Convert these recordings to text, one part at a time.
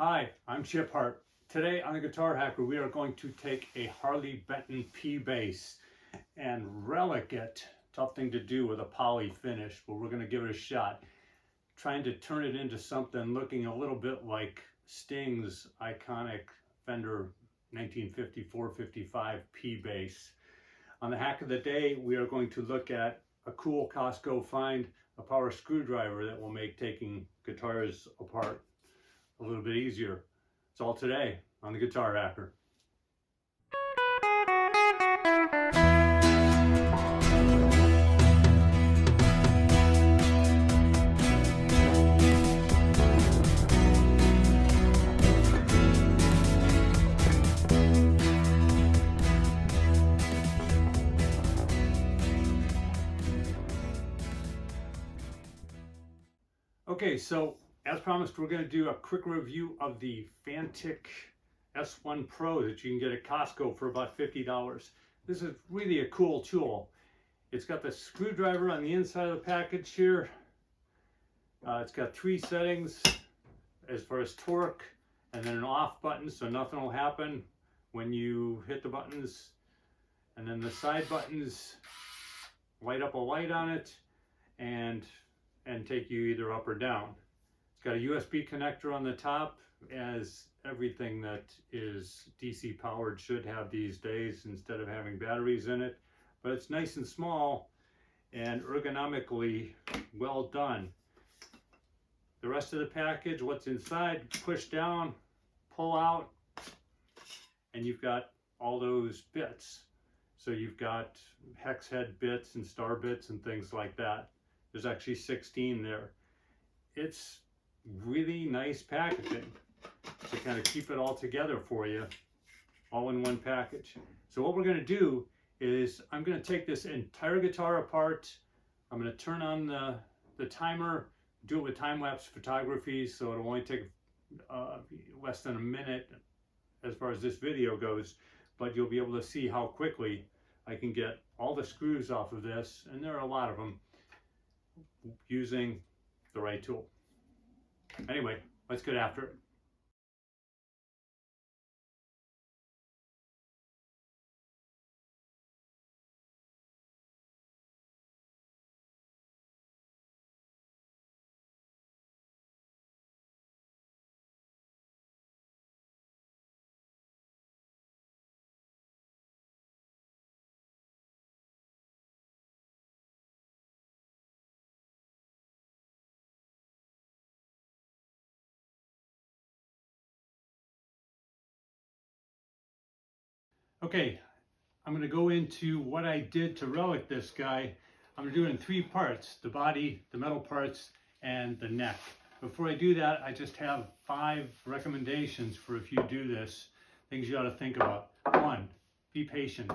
Hi, I'm Chip Hart. Today on the Guitar Hacker, we are going to take a Harley Benton P bass and relic it. Tough thing to do with a poly finish, but we're going to give it a shot. Trying to turn it into something looking a little bit like Sting's iconic Fender 1954-55 P bass. On the hack of the day, we are going to look at a cool Costco find, a power screwdriver that will make taking guitars apart a little bit easier. It's all today on the Guitar Hacker. Okay, so as promised, we're going to do a quick review of the Fanttik S1 Pro that you can get at Costco for about $50. This is really a cool tool. It's got the screwdriver on the inside of the package here. It's got 3 settings as far as torque, and then an off button so nothing will happen when you hit the buttons. And then the side buttons light up a light on it and take you either up or down. It's got a USB connector on the top, as everything that is DC powered should have these days instead of having batteries in it. But it's nice and small and ergonomically well done. The rest of the package, what's inside, push down, pull out, and you've got all those bits. So you've got hex head bits and star bits and things like that. There's actually 16 there. It's really nice packaging to kind of keep it all together for you, all in one package. So what we're going to do is I'm going to take this entire guitar apart. I'm going to turn on the timer, do it with time-lapse photography, so it'll only take less than a minute as far as this video goes, but you'll be able to see how quickly I can get all the screws off of this, and there are a lot of them, using the right tool. Anyway, let's get after it. Okay, I'm going to go into what I did to relic this guy. I'm going to do it in 3 parts: the body, the metal parts, and the neck. Before I do that, I just have 5 recommendations for if you do this, things you ought to think about. 1, be patient.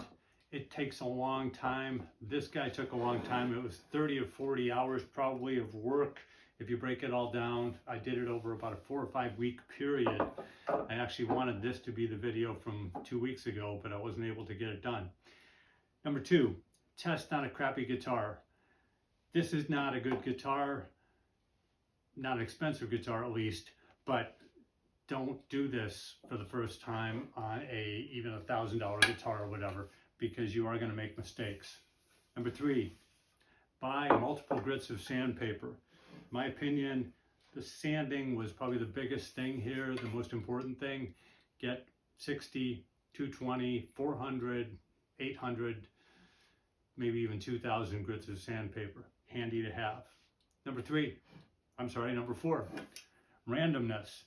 It takes a long time. This guy took a long time. It was 30 or 40 hours probably of work. If you break it all down, I did it over about a 4 or 5 week period. I actually wanted this to be the video from 2 weeks ago, but I wasn't able to get it done. Number 2, test on a crappy guitar. This is not a good guitar, not an expensive guitar at least, but don't do this for the first time on even $1,000 guitar or whatever, because you are going to make mistakes. Number 3, buy multiple grits of sandpaper. In my opinion, the sanding was probably the biggest thing here, the most important thing. Get 60, 220, 400, 800, maybe even 2,000 grits of sandpaper. Handy to have. Number 4, randomness.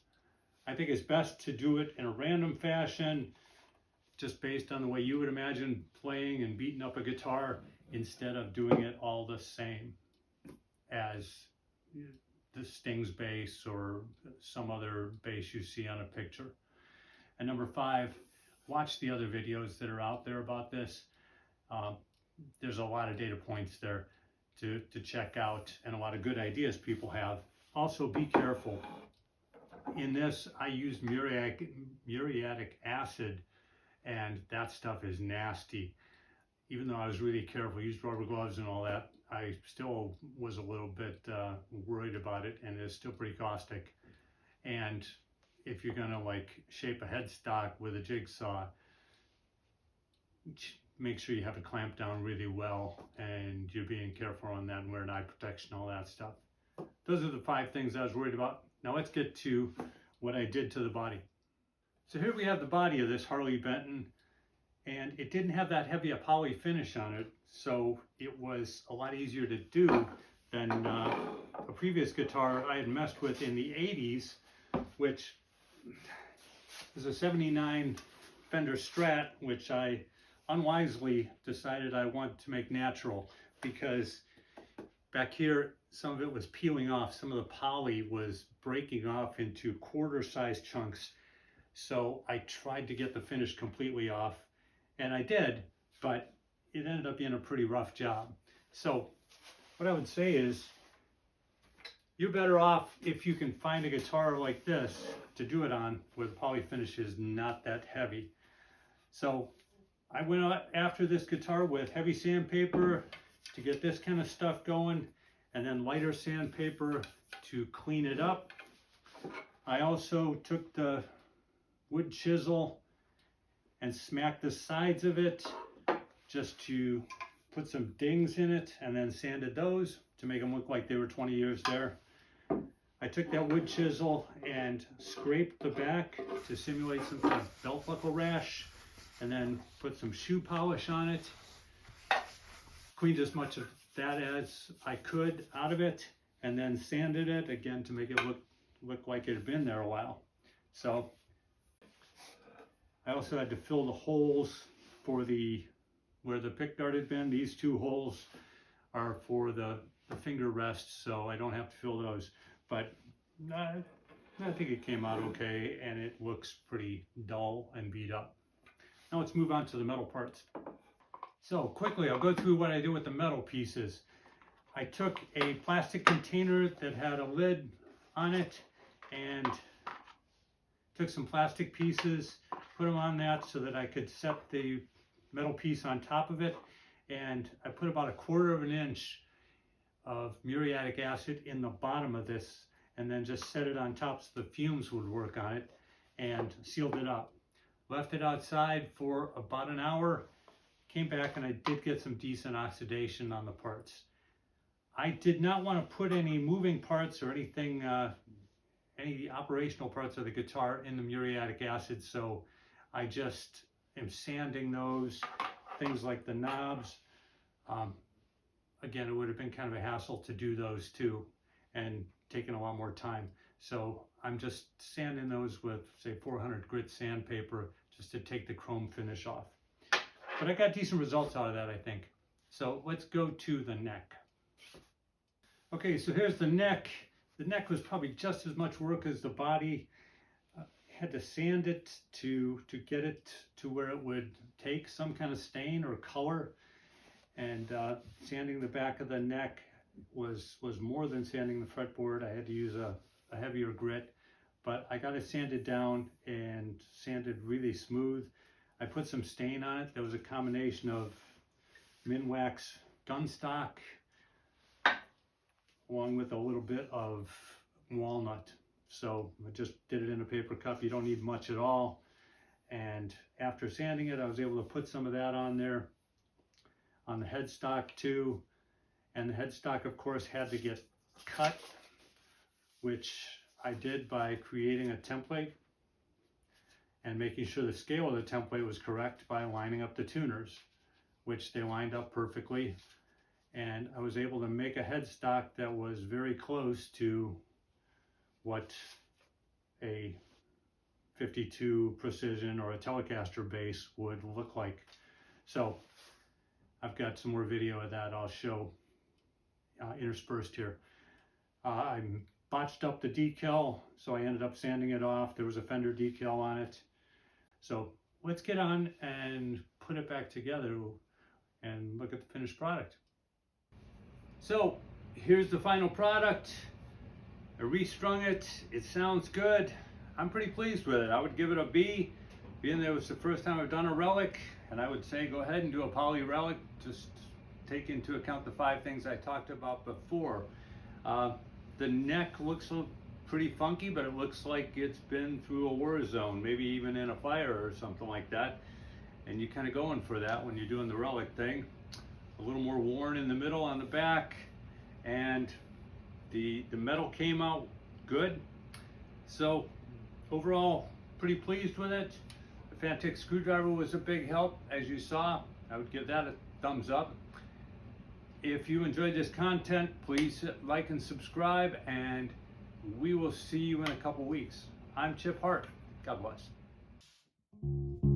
I think it's best to do it in a random fashion, just based on the way you would imagine playing and beating up a guitar, instead of doing it all the same as the Sting's bass or some other bass you see on a picture. And number 5, watch the other videos that are out there about this. There's a lot of data points there to check out, and a lot of good ideas people have. Also, be careful. In this, I used muriatic acid, and that stuff is nasty. Even though I was really careful, used rubber gloves and all that, I still was a little bit worried about it, and it's still pretty caustic. And if you're gonna like shape a headstock with a jigsaw, make sure you have it clamped down really well and you're being careful on that and wearing eye protection, all that stuff. Those are the 5 things I was worried about. Now let's get to what I did to the body. So here we have the body of this Harley Benton, and it didn't have that heavy a poly finish on it, so it was a lot easier to do than a previous guitar I had messed with in the 80s, which is a 79 Fender Strat, which I unwisely decided I want to make natural, because back here some of it was peeling off, some of the poly was breaking off into quarter-sized chunks. So I tried to get the finish completely off, and I did, but it ended up being a pretty rough job. So what I would say is, you're better off if you can find a guitar like this to do it on, where the poly finish is not that heavy. So I went out after this guitar with heavy sandpaper to get this kind of stuff going, and then lighter sandpaper to clean it up. I also took the wood chisel and smacked the sides of it just to put some dings in it, and then sanded those to make them look like they were 20 years there. I took that wood chisel and scraped the back to simulate some kind of belt buckle rash, and then put some shoe polish on it. Cleaned as much of that as I could out of it, and then sanded it again to make it look like it had been there a while. So I also had to fill the holes for where the pick guard had been. These 2 holes are for the finger rests, so I don't have to fill those. But I think it came out okay, and it looks pretty dull and beat up. Now let's move on to the metal parts. So quickly, I'll go through what I did with the metal pieces. I took a plastic container that had a lid on it and took some plastic pieces, put them on that so that I could set the metal piece on top of it, and I put about 1/4 of an inch of muriatic acid in the bottom of this, and then just set it on top so the fumes would work on it, and sealed it up. Left it outside for about an hour, came back, and I did get some decent oxidation on the parts. I did not want to put any moving parts or anything, any operational parts of the guitar in the muriatic acid, so I just am sanding those, things like the knobs. Again, it would have been kind of a hassle to do those too, and taken a lot more time. So I'm just sanding those with, say, 400 grit sandpaper just to take the chrome finish off. But I got decent results out of that, I think. So let's go to the neck. Okay, so here's the neck. The neck was probably just as much work as the body. Had to sand it to get it to where it would take some kind of stain or color. And sanding the back of the neck was more than sanding the fretboard. I had to use a heavier grit, but I got it sanded down and sanded really smooth. I put some stain on it. There was a combination of Minwax gunstock along with a little bit of walnut. So I just did it in a paper cup. You don't need much at all. And after sanding it, I was able to put some of that on there, on the headstock too. And the headstock, of course, had to get cut, which I did by creating a template and making sure the scale of the template was correct by lining up the tuners, which they lined up perfectly. And I was able to make a headstock that was very close to what a 52 Precision or a Telecaster bass would look like. So I've got some more video of that I'll show interspersed here. I botched up the decal, so I ended up sanding it off. There was a Fender decal on it. So let's get on and put it back together and look at the finished product. So here's the final product. I restrung it. It sounds good. I'm pretty pleased with it. I would give it a B, being that it was the first time I've done a Relic, and I would say go ahead and do a poly Relic. Just take into account the 5 things I talked about before. The neck looks pretty funky, but it looks like it's been through a war zone, maybe even in a fire or something like that. And you're kind of going for that when you're doing the Relic thing. A little more worn in the middle on the back, and the metal came out good. So overall, pretty pleased with it. The Fanttik screwdriver was a big help, as you saw. I would give that a thumbs up. If you enjoyed this content, please hit like and subscribe, and we will see you in a couple weeks. I'm Chip Hart. God bless.